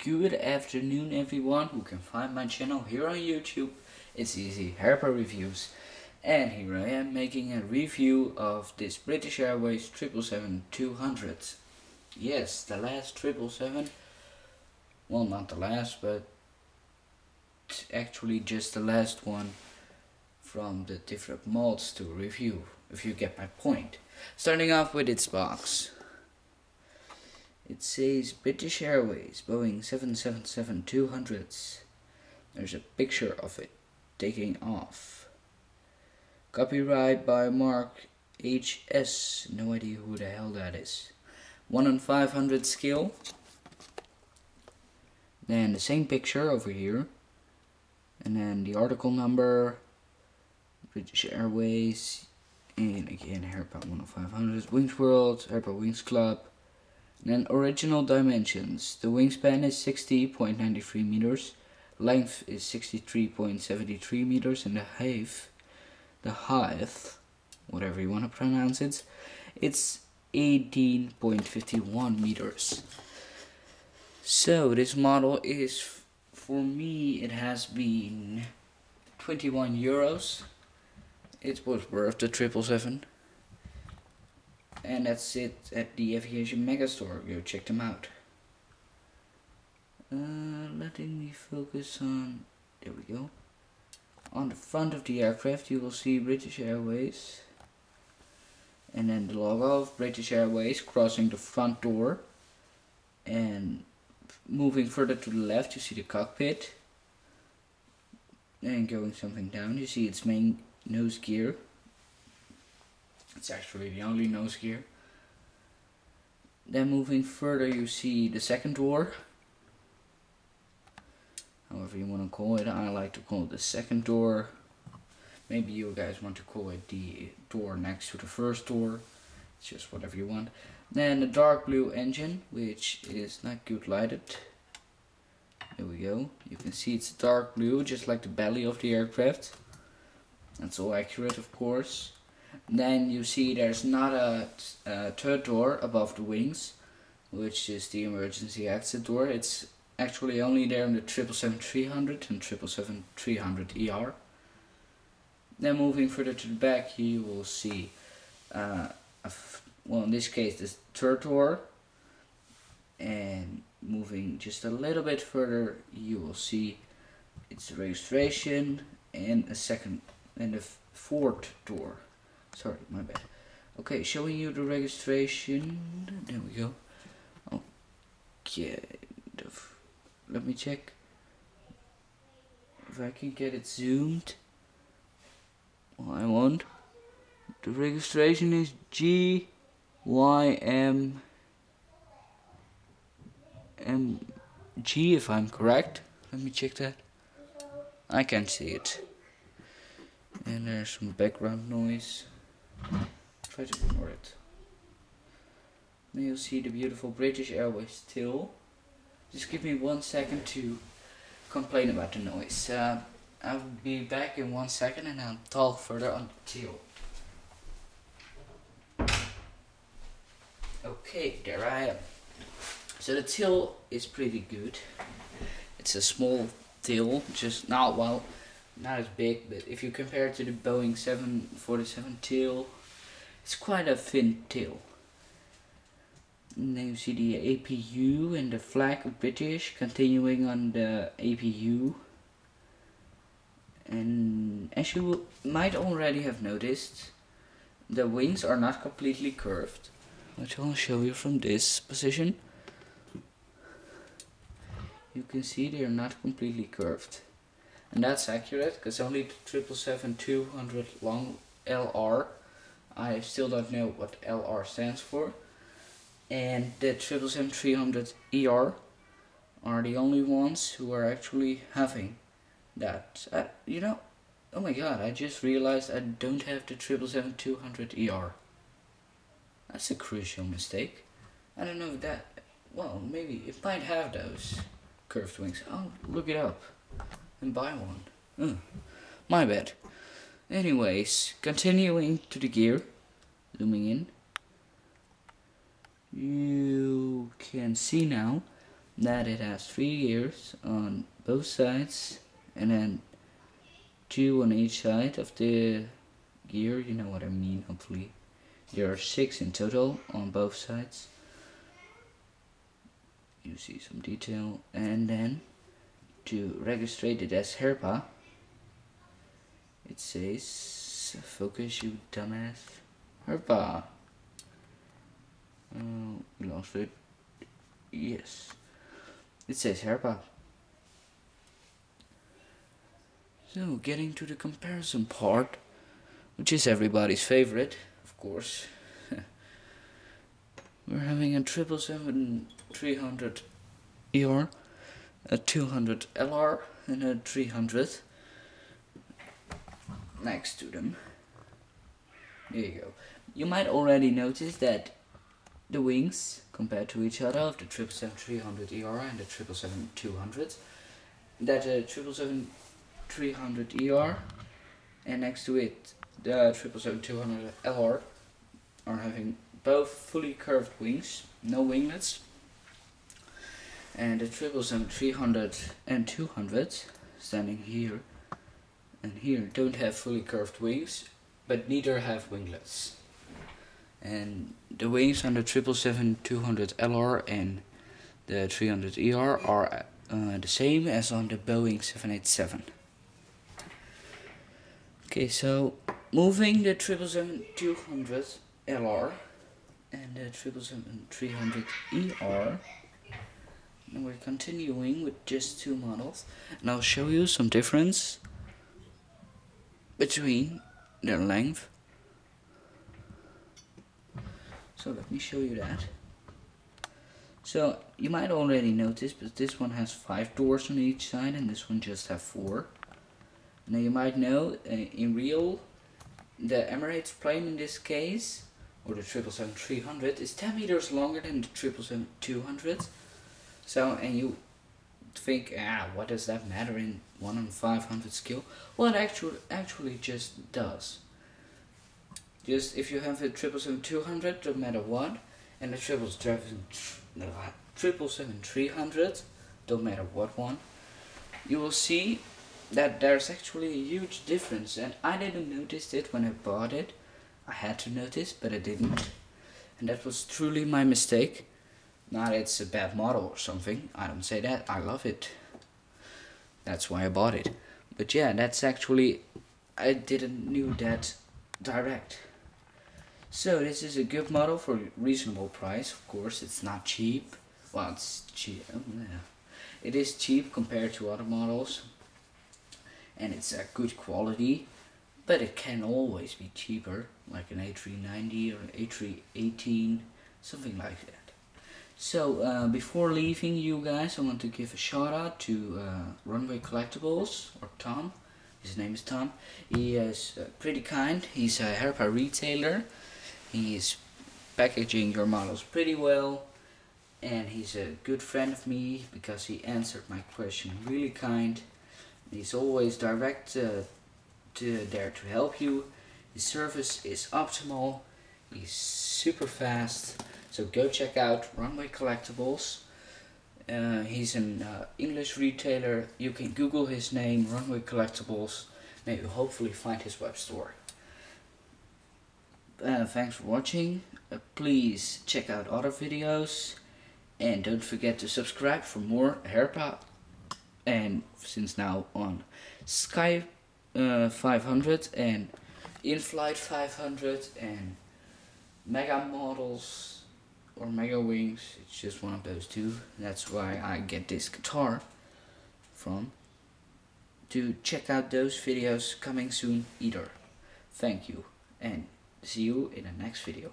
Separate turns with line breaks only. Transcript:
Good afternoon everyone who can find my channel here on YouTube. It's easy, Herpa Reviews. And here I am making a review of this British Airways 777-200. Yes, the last 777. Well, not the last, but actually just the last one from the different molds to review, if you get my point. Starting off with its box. It says British Airways Boeing 777-200. There's a picture of it taking off. Copyright by Mark HS. No idea who the hell that is. 1 in 500 scale. Then the same picture over here. And then the article number. British Airways. And again Herpa 1 in 500. Wings World. Herpa Wings Club. And then original dimensions. The wingspan is 60.93 meters. Length is 63.73 meters. And the height, whatever you want to pronounce it, it's 18.51 meters. So this model is, for me, it has been 21 euros. It was worth the 777. And that's it at the Aviation Megastore. Go check them out. Letting me focus on, there we go. On the front of the aircraft you will see British Airways. And then the logo of British Airways crossing the front door. And moving further to the left you see the cockpit. And going something down you see its main nose gear. It's actually the only nose gear. Then moving further you see the second door. However you want to call it. I like to call it the second door. Maybe you guys want to call it the door next to the first door. It's just whatever you want. Then the dark blue engine, which is not good lighted. There we go. You can see it's dark blue, just like the belly of the aircraft. That's all accurate, of course. Then you see there's not a third door above the wings, which is the emergency exit door. It's actually only there in the 777-300 and 777-300ER. Then moving further to the back you will see, well in this case the third door. And moving just a little bit further you will see it's the registration and a fourth door. Sorry, my bad. Okay, showing you the registration. There we go. Okay, let me check if I can get it zoomed. Well, I won't. The registration is GYMG, if I'm correct. Let me check that. I can't see it. And there's some background noise. Try to ignore it. Then you'll see the beautiful British Airways tail. Just give me 1 second to complain about the noise. I'll be back in 1 second and I'll talk further on the tail. Okay, there I am. So the tail is pretty good. It's a small tail, just not as big, but if you compare it to the Boeing 747 tail, it's quite a thin tail. And then you see the APU and the flag of British continuing on the APU. And as you might already have noticed, the wings are not completely curved, which I'll show you from this position. You can see they are not completely curved. And that's accurate, because only the 777-200 long LR, I still don't know what LR stands for, and the 777-300ER are the only ones who are actually having that. You know, oh my god, I just realized I don't have the 777-200ER. That's a crucial mistake. I don't know if that, well, maybe it might have those curved wings. I'll look it up and buy one. My bad. Anyways, continuing to the gear, zooming in, you can see now that it has 3 gears on both sides, and then 2 on each side of the gear, you know what I mean, hopefully. There are 6 in total on both sides. You see some detail. And then to register it as Herpa, it says, focus you dumbass, Herpa. We lost it. Yes, it says Herpa. So getting to the comparison part, which is everybody's favorite, of course. We're having a 777-300 ER, a 200 LR, and a 300 next to them. There you go. You might already notice that the wings compared to each other of the 777-300 ER and the 777-200, that the 777-300 ER and next to it the 777-200 LR are having both fully curved wings, no winglets, and the 777-300 and 200 standing here and here don't have fully curved wings, but neither have winglets. And the wings on the 777-200 LR and the 300 ER are the same as on the Boeing 787. Okay, so moving the 777-200 LR and the 777-300 ER, and we're continuing with just 2 models, and I'll show you some difference between their length. So let me show you that. So you might already notice, but this one has 5 doors on each side and this one just have 4. Now you might know, in real, the Emirates plane in this case, or the 777-300, is 10 meters longer than the 777-200. So, and you think, what does that matter in 1 in 500 scale? Well, it actually just does. Just if you have a 777-200, no matter what, and the 777-300, don't matter what one, you will see that there's actually a huge difference. And I didn't notice it when I bought it. I had to notice, but I didn't, and that was truly my mistake. Not that it's a bad model or something, I don't say that, I love it. That's why I bought it. But yeah, that's actually, I didn't knew that direct. So this is a good model for a reasonable price. Of course, it's not cheap. Well, it's cheap. It is cheap compared to other models, and it's a good quality. But it can always be cheaper, like an A390 or an A318, something like that. So before leaving you guys, I want to give a shout out to Runway Collectibles, or Tom. His name is Tom. He is pretty kind. He's a Herpa retailer. He is packaging your models pretty well, and he's a good friend of me because he answered my question really kind. He's always direct there to help you. His service is optimal. He's super fast. So go check out Runway Collectibles. He's an English retailer. You can Google his name, Runway Collectibles, and you'll hopefully find his web store. Thanks for watching. Please check out other videos, and don't forget to subscribe for more Herpa, and since now on Sky 500 and In-Flight 500 and Mega Models or Mega Wings. It's just one of those two. That's why I get this guitar from. To check out those videos coming soon either. Thank you, and see you in the next video.